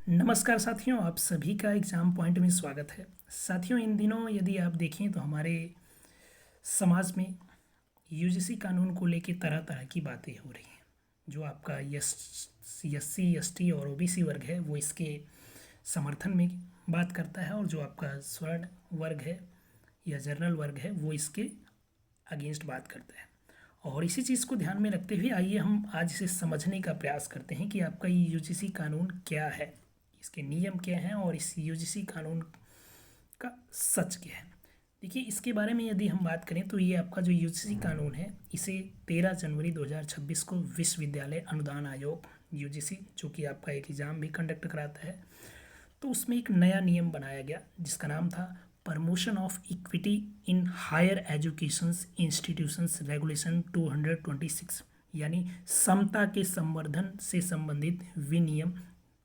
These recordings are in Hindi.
नमस्कार साथियों, आप सभी का एग्ज़ाम पॉइंट में स्वागत है। साथियों, इन दिनों यदि आप देखें तो हमारे समाज में यूजीसी कानून को लेके तरह तरह की बातें हो रही हैं। जो आपका एससी एसटी और ओबीसी वर्ग है वो इसके समर्थन में बात करता है, और जो आपका स्वर्ण वर्ग है या जनरल वर्ग है वो इसके अगेंस्ट बात करता है। और इसी चीज़ को ध्यान में रखते हुए आइए हम आज इसे समझने का प्रयास करते हैं कि आपका ये यूजीसी कानून क्या है, इसके नियम क्या हैं और इस यूजीसी कानून का सच क्या है। देखिए, इसके बारे में यदि हम बात करें तो ये आपका जो यूजीसी कानून है इसे 13 जनवरी 2026 को विश्वविद्यालय अनुदान आयोग यूजीसी, जो कि आपका एक एग्ज़ाम भी कंडक्ट कराता है, तो उसमें एक नया नियम बनाया गया जिसका नाम था promotion of equity in higher education institutions regulation 226, यानी समता के संवर्धन से संबंधित विनियम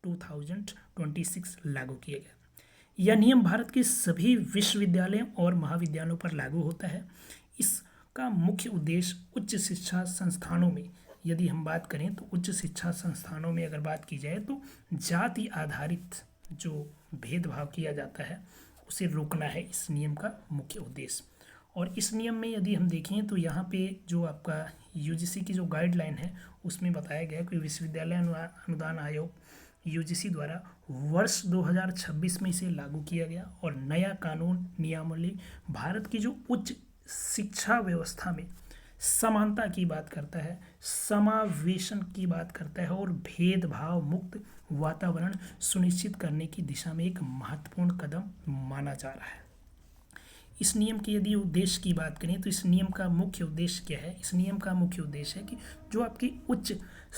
2026 लागू किया गया। यह नियम भारत के सभी विश्वविद्यालयों और महाविद्यालयों पर लागू होता है। इसका मुख्य उद्देश्य उच्च शिक्षा संस्थानों में, यदि हम बात करें तो उच्च शिक्षा संस्थानों में अगर बात की जाए तो जाति आधारित जो भेदभाव किया जाता है उसे रोकना है इस नियम का मुख्य उद्देश्य। और इस नियम में यदि हम देखें तो यहाँ पे जो आपका यूजीसी की जो गाइडलाइन है उसमें बताया गया कि विश्वविद्यालय अनुदान आयोग यूजीसी द्वारा वर्ष 2026 में इसे लागू किया गया, और नया कानून नियमावली भारत की जो उच्च शिक्षा व्यवस्था में समानता की बात करता है, समावेशन की बात करता है और भेदभाव मुक्त वातावरण सुनिश्चित करने की दिशा में एक महत्वपूर्ण कदम माना जा रहा है। इस नियम के यदि उद्देश्य की बात करें तो इस नियम का मुख्य उद्देश्य क्या है? इस नियम का मुख्य उद्देश्य है कि जो आपके उच्च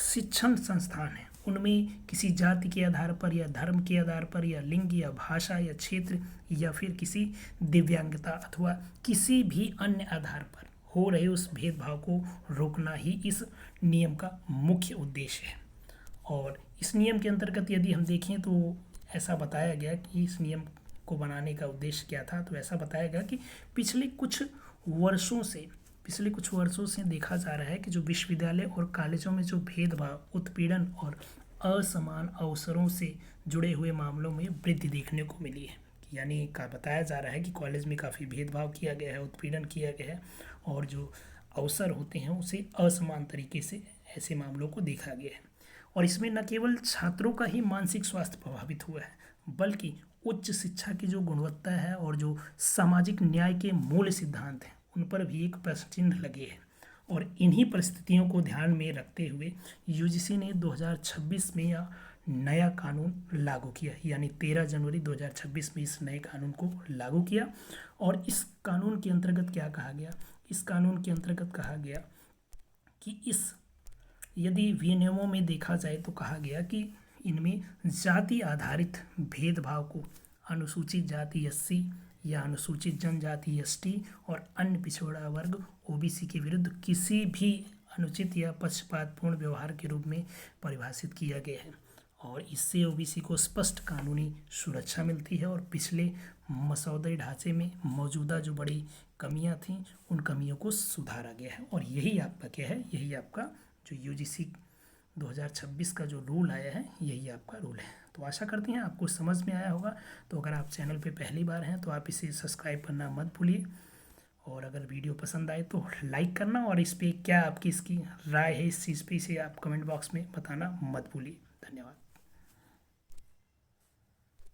शिक्षण संस्थान हैं उनमें किसी जाति के आधार पर या धर्म के आधार पर या लिंग या भाषा या क्षेत्र या फिर किसी दिव्यांगता अथवा किसी भी अन्य आधार पर हो रहे उस भेदभाव को रोकना ही इस नियम का मुख्य उद्देश्य है। और इस नियम के अंतर्गत यदि हम देखें तो ऐसा बताया गया कि इस नियम को बनाने का उद्देश्य क्या था, तो ऐसा बताया गया कि पिछले कुछ वर्षों से देखा जा रहा है कि जो विश्वविद्यालय और कॉलेजों में जो भेदभाव, उत्पीड़न और असमान अवसरों से जुड़े हुए मामलों में वृद्धि देखने को मिली है। यानी का बताया जा रहा है कि कॉलेज में काफ़ी भेदभाव किया गया है, उत्पीड़न किया गया है, और जो अवसर होते हैं उसे असमान तरीके से ऐसे मामलों को देखा गया है। और इसमें न केवल छात्रों का ही मानसिक स्वास्थ्य प्रभावित हुआ है, बल्कि उच्च शिक्षा की जो गुणवत्ता है और जो सामाजिक न्याय के मूल सिद्धांत हैं उन पर भी एक प्रश्न चिन्ह लगे हैं। और इन्हीं परिस्थितियों को ध्यान में रखते हुए यूजीसी ने 2026 में यह नया कानून लागू किया, यानी 13 जनवरी 2026 में इस नए कानून को लागू किया। और इस कानून के अंतर्गत क्या कहा गया? इस कानून के अंतर्गत कहा गया कि यदि विनियमों में देखा जाए तो कहा गया कि इनमें जाति आधारित भेदभाव को अनुसूचित जाति एससी या अनुसूचित जनजाति एसटी और अन्य पिछड़ा वर्ग ओबीसी के विरुद्ध किसी भी अनुचित या पक्षपातपूर्ण व्यवहार के रूप में परिभाषित किया गया है। और इससे ओबीसी को स्पष्ट कानूनी सुरक्षा मिलती है, और पिछले मसौदे ढांचे में मौजूदा जो बड़ी कमियां थीं उन कमियों को सुधारा गया है। और यही आपका क्या है? यही आपका जो यूजीसी 2026 का जो रूल आया है यही आपका रूल है। तो आशा करते हैं आपको समझ में आया होगा। तो अगर आप चैनल पे पहली बार हैं तो आप इसे सब्सक्राइब करना मत भूलिए, और अगर वीडियो पसंद आए तो लाइक करना, और इस पर क्या आपकी इसकी राय है इस चीज़ पे इसे आप कमेंट बॉक्स में बताना मत भूलिए। धन्यवाद।